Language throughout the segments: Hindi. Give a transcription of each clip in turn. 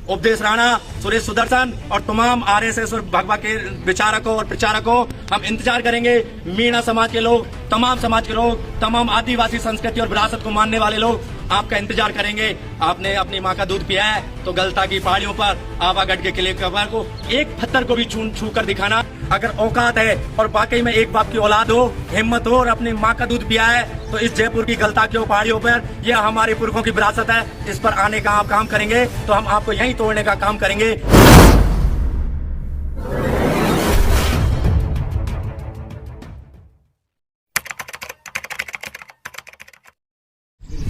उपदेश राणा, सुरेश सुदर्शन और तमाम आरएसएस और भगवा के विचारकों और प्रचारकों हम इंतजार करेंगे। मीणा समाज के लोग, तमाम समाज के लोग, तमाम आदिवासी संस्कृति और विरासत को मानने वाले लोग आपका इंतजार करेंगे। आपने अपनी माँ का दूध पिया है तो गलता की पहाड़ियों पर आवागढ़ के किले को एक पत्थर को भी छू कर दिखाना अगर औकात है और वाकई में एक बाप की औलाद हो, हिम्मत हो और अपनी माँ का दूध पिया है तो इस जयपुर की गलता की पहाड़ियों पर यह हमारे पुरखों की विरासत है। इस पर आने का आप काम करेंगे तो हम आपको यहीं तोड़ने का काम करेंगे।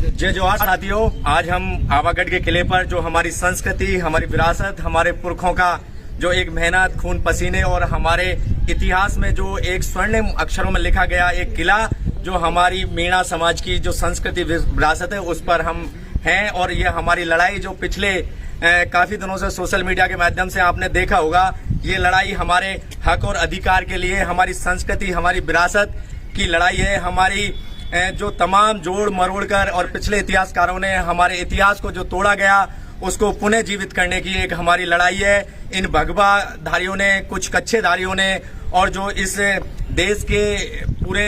जय जोहार साथियों, आज हम आवागढ़ के किले पर जो हमारी संस्कृति, हमारी विरासत, हमारे पुरखों का जो एक मेहनत, खून पसीने और हमारे इतिहास में जो एक स्वर्णिम अक्षरों में लिखा गया एक किला, जो हमारी मीणा समाज की जो संस्कृति विरासत है उस पर हम हैं। और ये हमारी लड़ाई जो पिछले काफी दिनों से सोशल मीडिया के माध्यम से आपने देखा होगा, ये लड़ाई हमारे हक और अधिकार के लिए, हमारी संस्कृति, हमारी विरासत की लड़ाई है। हमारी जो तमाम जोड़ मरोड़ कर और पिछले इतिहासकारों ने हमारे इतिहास को जो तोड़ा गया उसको पुनः जीवित करने की एक हमारी लड़ाई है। इन भगवाधारियों ने, कुछ कच्छेधारियों ने और जो इस देश के पूरे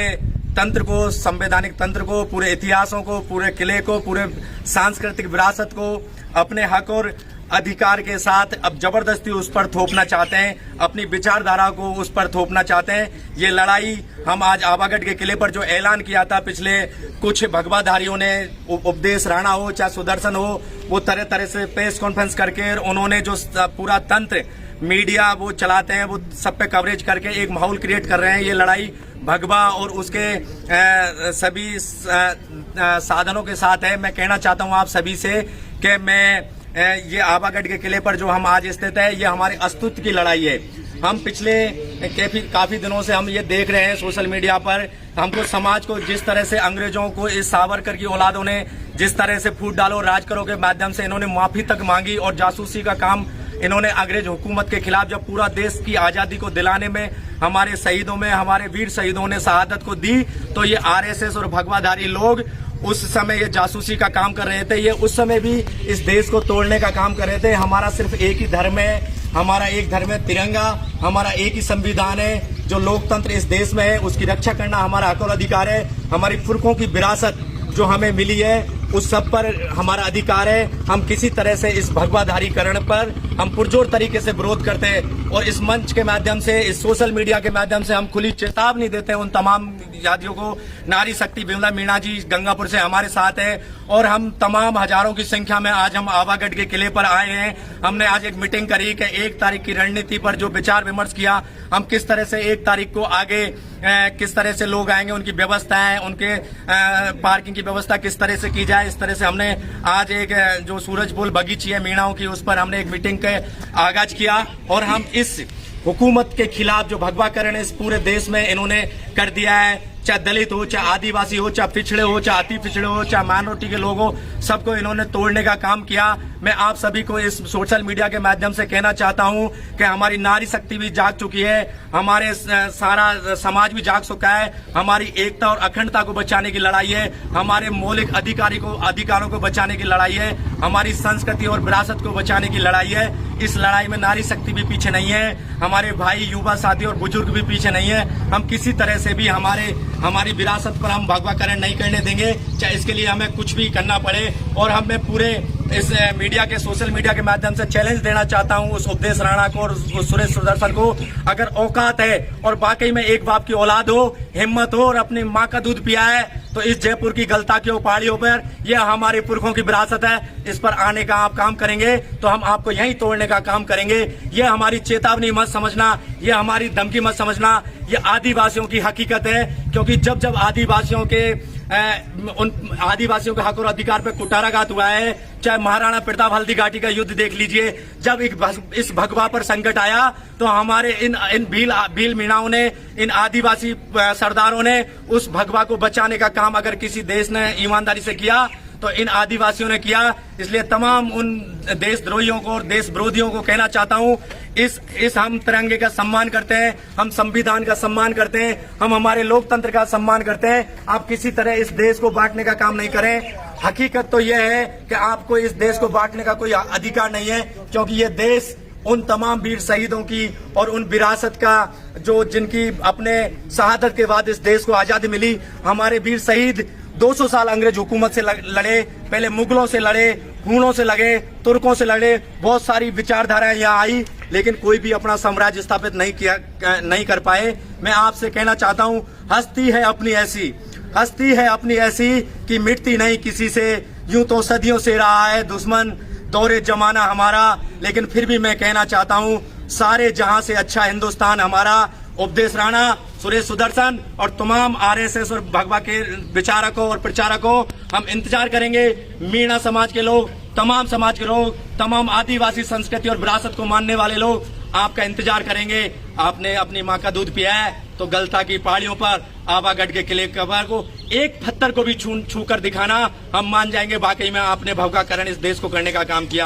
तंत्र को, संवैधानिक तंत्र को, पूरे इतिहासों को, पूरे किले को, पूरे सांस्कृतिक विरासत को अपने हक और अधिकार के साथ अब जबरदस्ती उस पर थोपना चाहते हैं, अपनी विचारधारा को उस पर थोपना चाहते हैं। ये लड़ाई हम आज आवागढ़ के किले पर जो ऐलान किया था पिछले कुछ भगवाधारियों ने, उपदेश राणा हो चाहे सुदर्शन हो, वो तरह तरह से प्रेस कॉन्फ्रेंस करके उन्होंने जो पूरा तंत्र मीडिया वो चलाते हैं, वो सब पे कवरेज करके एक माहौल क्रिएट कर रहे हैं। ये लड़ाई भगवा और उसके सभी साधनों के साथ है। मैं कहना चाहता हूँ आप सभी से कि मैं ये आवागढ़ के किले पर जो हम आज स्थित है, ये हमारे अस्तित्व की लड़ाई है। हम पिछले काफी दिनों से हम ये देख रहे हैं सोशल मीडिया पर, हमको समाज को जिस तरह से अंग्रेजों को, इस सावरकर की औलादों ने जिस तरह से फूट डालो राज करो के माध्यम से इन्होंने माफी तक मांगी और जासूसी का काम इन्होंने अंग्रेज हुकूमत के खिलाफ जब पूरा देश की आजादी को दिलाने में हमारे शहीदों में, हमारे वीर शहीदों ने शहादत को दी, तो ये आरएसएस और भगवाधारी लोग उस समय ये जासूसी का काम कर रहे थे। ये उस समय भी इस देश को तोड़ने का काम कर रहे थे। हमारा सिर्फ एक ही धर्म है, हमारा एक धर्म है तिरंगा, हमारा एक ही संविधान है। जो लोकतंत्र इस देश में है उसकी रक्षा करना हमारा हक और अधिकार है। हमारी पुरखों की विरासत जो हमें मिली है उस सब पर हमारा अधिकार है। हम किसी तरह से इस भगवाधारीकरण पर हम पुरजोर तरीके से विरोध करते हैं और इस मंच के माध्यम से, इस सोशल मीडिया के माध्यम से हम खुली चेतावनी देते हैं उन तमाम जातियों को। नारी शक्ति विमला मीणा जी गंगापुर से हमारे साथ है और हम तमाम हजारों की संख्या में आज हम आवागढ़ के किले पर आए हैं। हमने आज एक मीटिंग करी कि 1 तारीख की रणनीति पर जो विचार विमर्श किया, हम किस तरह से 1 तारीख को आगे किस तरह से लोग आएंगे, उनकी व्यवस्थाएं, उनके पार्किंग की व्यवस्था किस तरह से की जाए, इस तरह से हमने आज एक जो सूरजबोल बगीची है मीणाओं की, उस पर हमने एक मीटिंग का आगाज किया। और हम इस हुकूमत के खिलाफ जो भगवाकरण इस पूरे देश में इन्होंने कर दिया है, चाहे दलित हो, चाहे आदिवासी हो, चाहे पिछड़े हो, चाहे अति पिछड़े हो, चाहे माइनॉरिटी के लोग हो, सबको इन्होंने तोड़ने का काम किया। मैं आप सभी को इस सोशल मीडिया के माध्यम से कहना चाहता हूं कि हमारी नारी शक्ति भी जाग चुकी है, हमारे सारा समाज भी जाग चुका है। हमारी एकता और अखंडता को बचाने की लड़ाई है, हमारे मौलिक अधिकारों को बचाने की लड़ाई है, हमारी संस्कृति और विरासत को बचाने की लड़ाई है। इस लड़ाई में नारी शक्ति भी पीछे नहीं है, हमारे भाई, युवा साथी और बुजुर्ग भी पीछे नहीं है। हम किसी तरह से भी हमारी विरासत पर हम भगवाकरण नहीं करने देंगे, चाहे इसके लिए हमें कुछ भी करना पड़े। और हमें पूरे इस मीडिया के, सोशल मीडिया के माध्यम से चैलेंज देना चाहता हूं उस उपदेश राणा को और सुरेश सुदर्शन को, अगर औकात है और वाकई में एक बाप की औलाद हो, हिम्मत हो और अपनी माँ का दूध पिया है तो इस जयपुर की गलता की पहाड़ियों पर यह हमारे पुरखों की विरासत है। इस पर आने का आप काम करेंगे तो हम आपको यहीं तोड़ने का काम करेंगे। यह हमारी चेतावनी मत समझना, यह हमारी धमकी मत समझना, यह आदिवासियों की हकीकत है। क्योंकि जब आदिवासियों के हक और अधिकार पे कुठाराघात हुआ है, चाहे महाराणा प्रताप हल्दी घाटी का युद्ध देख लीजिए, जब इस भगवा पर संकट आया तो हमारे इन भील मीणाओं ने, इन आदिवासी सरदारों ने उस भगवा को बचाने का काम अगर किसी देश ने ईमानदारी से किया तो इन आदिवासियों ने किया। इसलिए तमाम उन देशद्रोहियों को और देश विरोधियों को कहना चाहता हूं इस हम तिरंगे का सम्मान करते हैं, हम संविधान का सम्मान करते हैं, हम हमारे लोकतंत्र का सम्मान करते हैं। आप किसी तरह इस देश को बांटने का काम नहीं करें। हकीकत तो यह है कि आपको इस देश को बांटने का कोई अधिकार नहीं है, क्योंकि ये देश उन तमाम वीर शहीदों की और उन विरासत का जो जिनकी अपने शहादत के बाद इस देश को आजादी मिली। हमारे वीर शहीद 200 साल अंग्रेज हुकूमत से लड़े, पहले मुगलों से लड़े, हूणों से लड़े, तुर्कों से लड़े, बहुत सारी विचारधाराएं यहाँ आई, लेकिन कोई भी अपना साम्राज्य स्थापित नहीं कर पाए। मैं आपसे कहना चाहता हूँ, हस्ती है अपनी ऐसी कि मिटती नहीं किसी से। यूं तो सदियों से रहा है दुश्मन दौरे जमाना हमारा, लेकिन फिर भी मैं कहना चाहता हूँ, सारे जहां से अच्छा हिंदुस्तान हमारा। उपदेश राणा, सुरेश सुदर्शन और तमाम आरएसएस और भगवा के विचारकों और प्रचारकों, हम इंतजार करेंगे। मीणा समाज के लोग, तमाम समाज के लोग, तमाम आदिवासी संस्कृति और विरासत को मानने वाले लोग आपका इंतजार करेंगे। आपने अपनी माँ का दूध पिया है तो गलता की पहाड़ियों पर आवागढ़ के किले कबर को एक पत्थर को भी छू कर दिखाना, हम मान जाएंगे वाकई में आपने भवकाकरण इस देश को करने का काम किया।